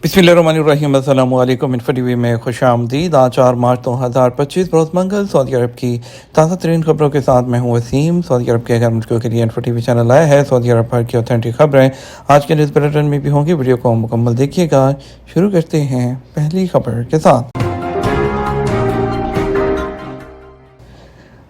बिस्मिल्लाहिर्रहमानिर्रहीम। अस्सलामु अलैकुम। इन्फो टीवी में खुश आमदीद। आज 4 मार्च 2025 रोज़ मंगल सऊदी अरब की ताज़ा तरीन खबरों के साथ मैं हूँ वसीम। सऊदी अरब के गैर मुल्कियों के लिए इन्फो टीवी चैनल आया है। सऊदी अरब भर की ऑथेंटिक खबरें आज के न्यूज़ बुलेटिन में भी होंगी। वीडियो को मुकम्मल देखिएगा। शुरू करते हैं पहली खबर के साथ।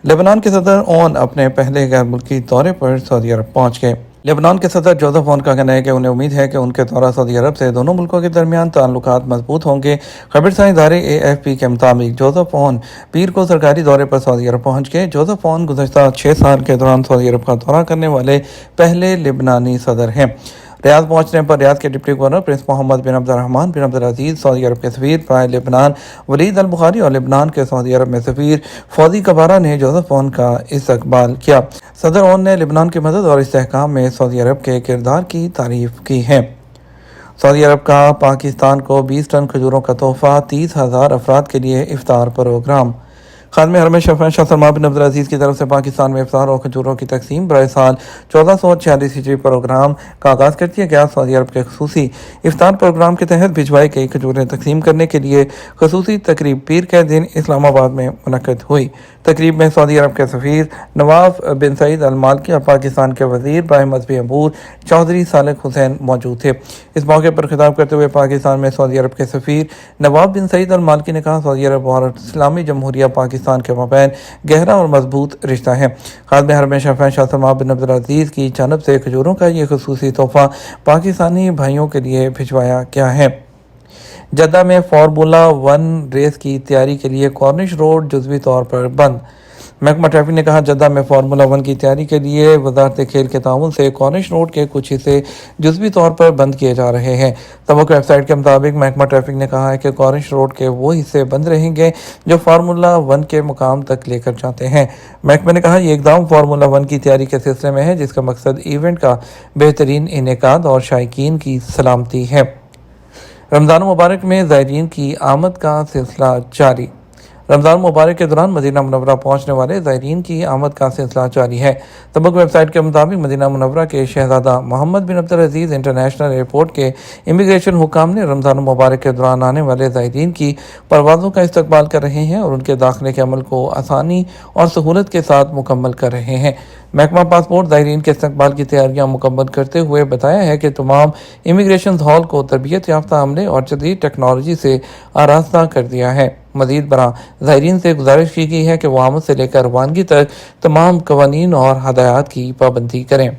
लेबनान के सदर ओन अपने पहले गैर मुल्की दौरे पर सऊदी अरब पहुँच गए। लेबनान के सदर जोसेफ ओन का कहना है कि उन्हें उम्मीद है कि उनके दौरा सऊदी अरब से दोनों मुल्कों के दरमियान ताल्लुकात मजबूत होंगे। खबरसां इदारे AFP के मुताबिक जोसेफ ओन पीर को सरकारी दौरे पर सऊदी अरब पहुंच गए। जोसेफ ओन गुज़श्ता 6 साल के दौरान सऊदी अरब का दौरा करने वाले पहले लेबनानी सदर हैं। रियाद पहुंचने पर रियाद के डिप्टी गवर्नर प्रिंस मोहम्मद बिन अब्दुर्रहमान बिन अब्दुल अजीज, सऊदी अरब के सफीर प्राय लेबनान वलीद अल बुखारी और लेबनान के सऊदी अरब में सफीर फौजी कबारा ने जोसेफ ओन का इस्तकबाल किया। सदर ओन ने लेबनान की मदद और इस्तेहकाम में सऊदी अरब के किरदार की तारीफ की है। सऊदी अरब का पाकिस्तान को 20 टन खजूरों का तोहफा, 30,000 अफराद के लिए इफ्तार प्रोग्राम। खादमे हरम शफा शाह सलमान बिन अब्दुल अजीज़ की तरफ से पाकिस्तान में इफ्तार और खजूरों की तकसीम बरए साल 1446 हिजरी प्रोग्राम का आगाज़ कर दिया गया। सऊदी अरब के खसूसी इफ्तार प्रोग्राम के तहत भिजवाई गई खजूरें तकसीम करने के लिए खसूसी तकरीब पीर के दिन इस्लामाबाद में मुनक्कद हुई। तकरीब में सऊदी अरब के सफ़ीर नवाफ बिन सईद अल मालकी और पाकिस्तान के वज़ीर बाए मज़हबी अबूर चौधरी सालिक हुसैन मौजूद थे। इस मौके पर खिताब करते हुए पाकिस्तान में सऊदी अरब के सफ़ीर नवाफ बिन सईद अल मालकी ने कहा, सऊदी अरब और इस्लामी जमहूरिया पाकिस्तान के मबैन गहरा और मजबूत रिश्ता है। खादमे हरम शफा शाह सलमान बिन अब्दुल अजीज़ की जानब से खजूरों का ये खसूसी तोहफा पाकिस्तानी भाइयों के लिए भिजवाया गया है। जद्दा में फार्मूला 1 रेस की तैयारी के लिए कॉर्निश रोड जुज़वी तौर पर बंद। महकमा ट्रैफिक ने कहा, जद्दा में फार्मूला 1 की तैयारी के लिए वजारत खेल के ताउन से कॉर्निश रोड के कुछ हिस्से जुज़वी तौर पर बंद किए जा रहे हैं। तबक वेबसाइट के मुताबिक महकमा ट्रैफिक ने कहा है कि कॉर्निश रोड के वो हिस्से बंद रहेंगे जो फार्मूला 1 के मुकाम तक लेकर जाते हैं। महकमे ने कहा, यह इकदाम फार्मूला 1 की तैयारी के सिलसिले में है, जिसका मकसद इवेंट का बेहतरीन इनेकाद और शायकीन की सलामती है। रमज़ान मुबारक में ज़ायरीन की आमद का सिलसिला जारी। रमज़ान मुबारक के दौरान मदीना मुनव्वरा पहुंचने वाले ज़ायरीन की आमद का सिलसिला जारी है। तबक वेबसाइट के मुताबिक मदीना मुनव्वरा के शहजादा मोहम्मद बिन अब्दुल अजीज़ इंटरनेशनल एयरपोर्ट के इमिग्रेशन हुकाम ने रमज़ान मुबारक के दौरान आने वाले ज़ायरीन की परवाज़ों का इस्तकबाल कर रहे हैं और उनके दाखिले के अमल को आसानी और सहूलत के साथ मुकम्मल कर रहे हैं। महकमा पासपोर्ट ज़ायरीन के इस्तकबाल की तैयारियां मुकम्मल करते हुए बताया है कि तमाम इमिग्रेशन हॉल को तरबियत याफ्ता अमले और जदीद टेक्नोलॉजी से आरास्ता कर दिया है। मज़ीद बरा ज़ायरीन से गुजारिश की गई है कि वह आमद से लेकर रवानगी तक तमाम कवानीन और हदायत की पाबंदी करें।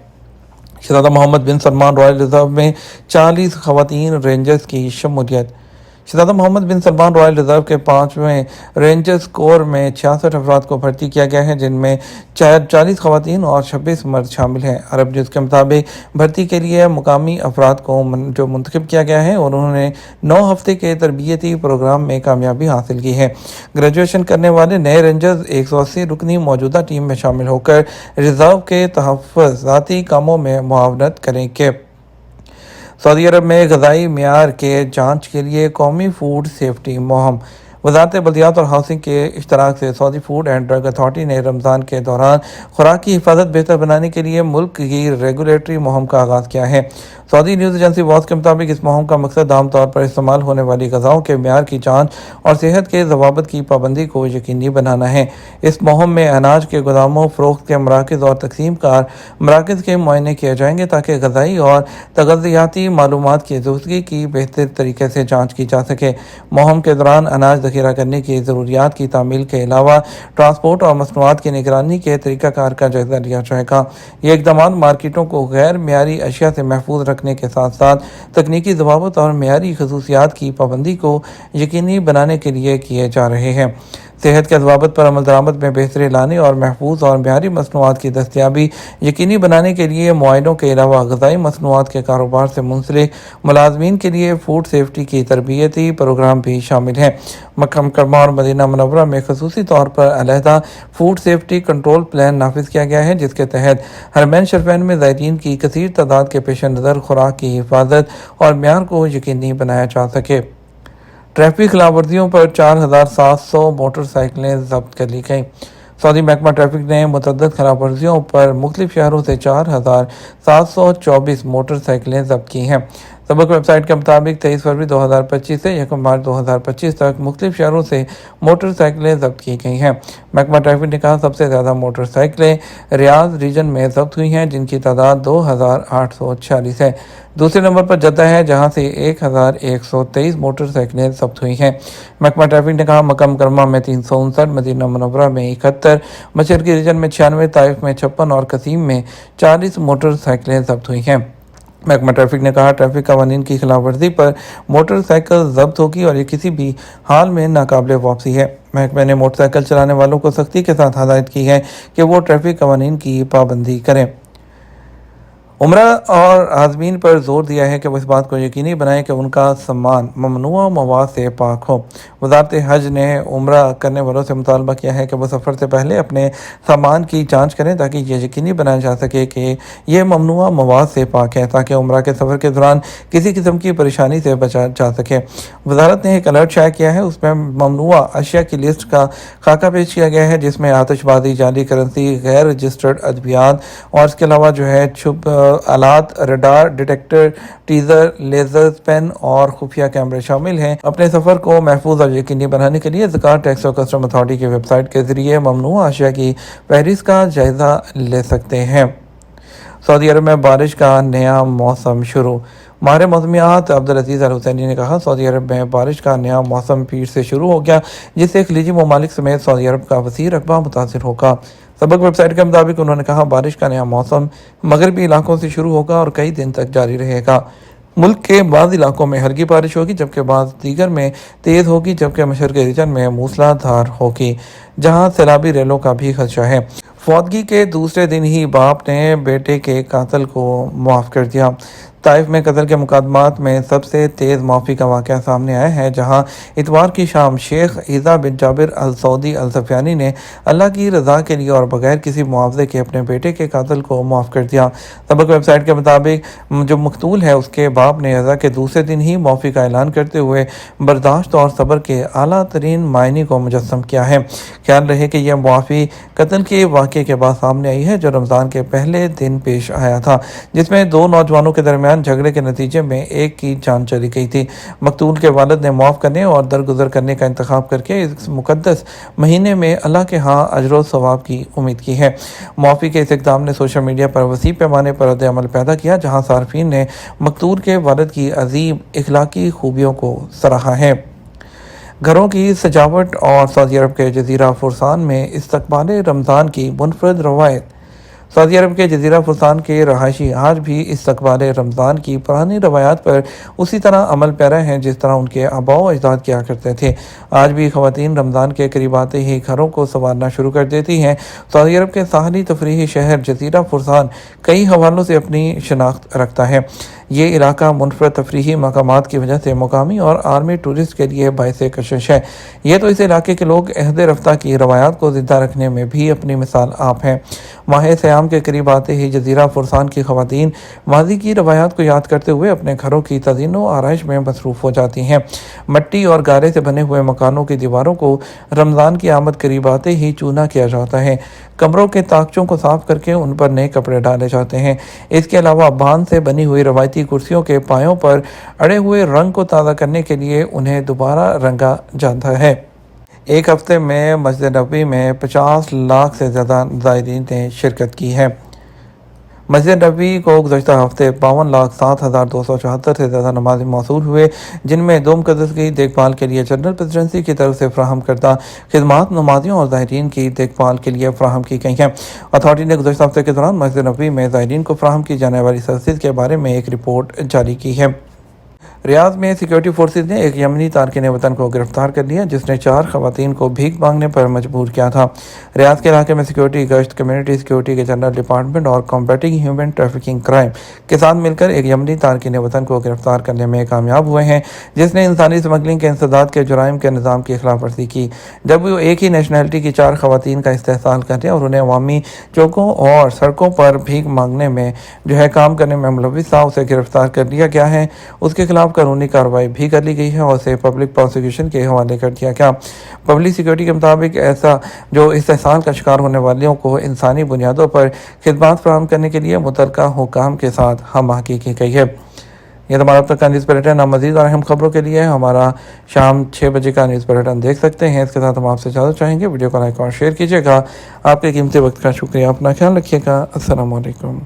शहज़ादा मोहम्मद बिन सलमान रॉयल रिजर्व में 40 खवातीन रेंजर्स की शमूलियत। शहज़ादा मोहम्मद बिन सलमान रॉयल रिजर्व के 5वें रेंजर्स कोर में 66 अफराद को भर्ती किया गया है, जिनमें 40 खवातीन और 26 मर्द शामिल हैं। अरब न्यूज़ के मुताबिक भर्ती के लिए मुकामी अफराद को जो मुंतखब किया गया है और उन्होंने 9 हफ्ते के तरबियती प्रोग्राम में कामयाबी हासिल की है। ग्रेजुएशन करने वाले नए रेंजर्स 180 रुकनी मौजूदा टीम में शामिल होकर रिजर्व के तहफ़्फ़ुज़ाती कामों में मुआवनत करेंगे। सऊदी अरब में ग़िज़ाई मेयार के जांच के लिए कौमी फूड सेफ्टी मुहिम। वज़ारत बल्दियात और हाउसिंग के इश्तराक से Saudi food and drug authority ने रमज़ान के दौरान खुराक की हिफाजत बेहतर बनाने के लिए मुल्क की रेगुलेटरी मुहिम का आगाज़ किया है। सऊदी न्यूज़ एजेंसी वॉस के मुताबिक इस मुहिम का मकसद आम तौर पर इस्तेमाल होने वाली ग़िज़ाओं के मेयार की जांच और सेहत के ज़वाबित की पाबंदी को यकीनी बनाना है। इस मुहिम में अनाज के गोदामों, फ़रोख्त के मराकज़ और तकसीम कार मराकज़ के मुआयने किए जाएंगे ताकि ग़िज़ाई और तग़ज़ियाती मालूमात की दुरुस्तगी की बेहतर तरीके से जाँच की जा सके। मुहिम के दौरान अनाज ज़ख़ीरा करने की ज़रूरियात की तामील के अलावा ट्रांसपोर्ट और मसनूआत की निगरानी के तरीक़ाकार का जायज़ा लिया जाएगा। ये इक़दामात मार्केटों को गैर मेयारी अशिया से महफूज रखने के साथ साथ तकनीकी ज़वाबित और मेयारी खसूसियात की पाबंदी को यकीनी बनाने के लिए किए जा रहे हैं। सेहत के ज़वाबित पर अमल दरामद में बेहतरी लाने और महफूज और मेयारी मसनूआत की दस्तियाबी यकीनी बनाने के लिए मुआयनों के अलावा ग़िज़ाई मसनूआत के कारोबार से मुंसलिक मुलाज़मीन के लिए फूड सेफ्टी की तरबियती प्रोग्राम भी शामिल हैं। मक्का मुकर्रमा और मदीना मुनव्वरा में ख़ुसूसी तौर पर अलहदा फूड सेफ्टी कंट्रोल प्लान नाफिज किया गया है, जिसके तहत हरमैन शरफैन में ज़ायरीन की कसीर तादाद के पेश नज़र खुराक की हिफाजत और मेयार को यकीनी बनाया जा सके। ट्रैफिक खिलाफ वर्जियों पर 4700 मोटरसाइकिलें जब्त कर ली गईं। सऊदी महकमा ट्रैफिक ने मुतअद्दिद खिलाफ वर्जियों पर मुख्तलिफ शहरों से 4724 मोटरसाइकिलें जब्त की हैं। सबक वेबसाइट के मुताबिक 23 फरवरी 2025 से 1 मार्च 2025 तक मुख्तलिफ शहरों से मोटरसाइकिलें जब्त की गई हैं। महकमा ट्रैफिक ने कहा सबसे ज़्यादा मोटरसाइकिलें रियाद रीजन में जब्त हुई हैं, जिनकी तादाद 2846 है। दूसरे नंबर पर जद्दा है, जहां से 1123 मोटरसाइकिलें जब्त हुई हैं। महकमा ट्रैफिक ने कहा मक्का मुकर्रमा में 359, मदीना मुनव्वरा में 71, मशरकी रीजन में 96, ताइफ में 56 और कसीम में 40 मोटरसाइकिलें जब्त हुई हैं। महकमा ट्रैफिक ने कहा ट्रैफिक कानून की खिलाफ वर्जी पर मोटरसाइकिल जब्त होगी और ये किसी भी हाल में नाकाबिले वापसी है। महकमे ने मोटरसाइकिल चलाने वालों को सख्ती के साथ हदायत की है कि वो ट्रैफिक कानून की पाबंदी करें। उम्रा और आज़मीन पर जोर दिया है कि वो इस बात को यकीनी बनाएं कि उनका सामान ममनुआ मवाद से पाक हो। वज़ारत हज ने उम्रा करने वालों से मुतालबा किया है कि वो सफ़र से पहले अपने सामान की जांच करें ताकि ये यकीनी बनाया जा सके कि ये ममनुआ मवाद से पाक है, ताकि उम्रा के सफ़र के दौरान किसी किस्म की परेशानी से बचा जा सके। वज़ारत ने एक अलर्ट शाया किया है, उसमें ममनुआ अशिया की लिस्ट का खाका पेश किया गया है, जिसमें आतिशबाजी, जाली करेंसी, गैर रजिस्टर्ड अद्वियात और इसके अलावा जो है छुप आलात, radar, detector, taser, laser, pen और खुफिया कैमरे शामिल हैं। अपने सफ़र को महफूज और यकीनी बनाने के लिए ज़कात टैक्स और कस्टम अथॉरिटी की वेबसाइट के जरिए ममनुआ अशिया की फहरिस्त का जायज़ा ले सकते हैं। सऊदी अरब में बारिश का नया मौसम शुरू। माहिर मौसमियात अब्दुल अजीज़ अल हुसैनी ने कहा सऊदी अरब में बारिश का नया मौसम फिर से शुरू हो गया, जिससे खलीजी ममालिक समेत सऊदी अरब का वसीर रकबा मुतासिर होगा। सबक वेबसाइट के मुताबिक उन्होंने कहा बारिश का नया मौसम मगरबी इलाकों से शुरू होगा और कई दिन तक जारी रहेगा। मुल्क के बाद इलाकों में हल्की बारिश होगी, जबकि बाद दीगर में तेज़ होगी, जबकि मशरक़ी रीजन में मूसलाधार होगी, जहां सैलाबी रेलों का भी खदशा है। फौतगी के दूसरे दिन ही बाप ने बेटे के कातल को माफ़ कर दिया। ताइफ में कत्ल के मुकदमात में सबसे तेज़ माफ़ी का वाक़या सामने आया है, जहां इतवार की शाम शेख ईसा बिन जाबिर अल सऊदी अल सफियानी ने अल्लाह की रज़ा के लिए और बगैर किसी मुआवजे के अपने बेटे के कातल को माफ़ कर दिया। सबक वेबसाइट के मुताबिक जो मकतूल है उसके बाप ने रज़ा के दूसरे दिन ही माफ़ी का ऐलान करते हुए बर्दाश्त और सब्र के आला तरीन मायने को मुजस्सम किया है। ख्याल रहे कि यह मुआफ़ी कत्ल के वाक़े के बाद सामने आई है, जो रमज़ान के पहले दिन पेश आया था, जिसमें दो नौजवानों के दरमियान झगड़े के नतीजे में एक की जान चली गई थी। मकतूल के वालिद ने माफ़ करने और दरगुजर करने का इंतखाब करके इस मुकद्दस महीने में अल्लाह के यहाँ अजर सवाब की उम्मीद की है। माफ़ी के इस इक़दाम ने सोशल मीडिया पर वसी पैमाने पर रद्द अमल पैदा किया, जहाँ सार्फिन ने मकतूल के वालिद की अजीम इखलाकी खूबियों को सराहा है। घरों की सजावट और सऊदी अरब के जजीरा फुरसान में इस्तकबाल रमज़ान की मुनफरद रवायत। सऊदी अरब के जजीरा फुरसान के रहायशी आज भी इस्तकबाल रमज़ान की पुरानी रवायात पर उसी तरह अमल पैरा हैं जिस तरह उनके आबा व अजदाद किया करते थे। आज भी ख़वातीन रमज़ान के करीब आते ही घरों को संवारना शुरू कर देती हैं। सऊदी अरब के साहली तफरीही शहर जजीरा फुरसान कई हवालों से अपनी शनाख्त रखता है। ये इलाका मुनफरद तफरीही मकामात की वजह से मुकामी और आर्मी टूरिस्ट के लिए बाइस कशिश है। ये तो इस इलाके के लोग अहद रफ्ता की रवायात को ज़िंदा रखने में भी अपनी मिसाल आप हैं। माह सयाम के करीब आते ही जजीरा फुरसान की ख़वातीन माजी की रवायात को याद करते हुए अपने घरों की तज़ीन व आराइश में मसरूफ़ हो जाती हैं। मट्टी और गारे से बने हुए मकानों की दीवारों को रमज़ान की आमद करीब आते ही चूना किया जाता है। कमरों के ताकचों को साफ करके उन पर नए कपड़े डाले जाते हैं। इसके अलावा बांध से बनी हुई रवायती कुर्सियों के पायों पर अड़े हुए रंग को ताज़ा करने के लिए उन्हें दोबारा रंगा जाता है। एक हफ्ते में मस्जिद नबवी में 50 लाख से ज़्यादा ज़ायरीन ने शिरकत की है। मस्जिद नबवी को गुज़श्ता हफ्ते 52,07,274 से ज़्यादा नमाज़ी मौसूल हुए, जिनमें दो मुक़द्दस की देखभाल के लिए जनरल प्रेसिडेंसी की तरफ से फ़राहम करदा खिदमात नमाजियों और ज़ायरीन की देखभाल के लिए फ़राहम की गई हैं। अथॉरिटी ने गुज़श्ता हफ्ते के दौरान मस्जिद नबवी में ज़ायरीन को फ़राहम की जाने वाली सर्विस के बारे में एक रिपोर्ट जारी की है। रियाद में सिक्योरिटी फोर्सेज ने एक यमनी तारकिन वतन को गिरफ्तार कर लिया, जिसने 4 ख़वातीन को भीख मांगने पर मजबूर किया था। रियाद के इलाके में सिक्योरिटी गश्त, कम्युनिटी सिक्योरिटी के जनरल डिपार्टमेंट और कॉम्बैटिंग ह्यूमन ट्रैफिकिंग क्राइम के साथ मिलकर एक यमनी तारकिन वतन को गिरफ्तार करने में कामयाब हुए हैं, जिसने इंसानी स्मगलिंग के इंसदाद के जुराइम के निज़ाम की खिलाफ वर्जी की। जब वो एक ही नेशनलिटी की 4 ख़वातीन का इस्तेहसाल करने और उन्हें अवामी चौकों और सड़कों पर भीख मांगने में काम करने में मुलविस था, उसे गिरफ्तार कर लिया गया है। उसके खिलाफ कानूनी कार्रवाई भी कर ली गई है और उसे पब्लिक प्रोसिक्यूशन के हवाले कर दिया गया। पब्लिक सिक्योरिटी के मुताबिक ऐसा जो इस्तेहसाल का शिकार होने वालों को इंसानी बुनियादों पर खिदमात फराहम करने के लिए मुतल्लिका हुकाम के साथ हम आहगी की गई है। یہ تمہارا اب تک کا نیوز بلیٹن. آپ مزید اور اہم خبروں کے لیے ہمارا شام 6 بجے کا نیوز بلیٹن دیکھ سکتے ہیں. اس کے ساتھ ہم آپ سے اجازت چاہیں گے. ویڈیو کو لائک اور شیئر کیجیے گا. آپ کے قیمتی وقت کا شکریہ. اپنا خیال رکھیے گا. السلام علیکم.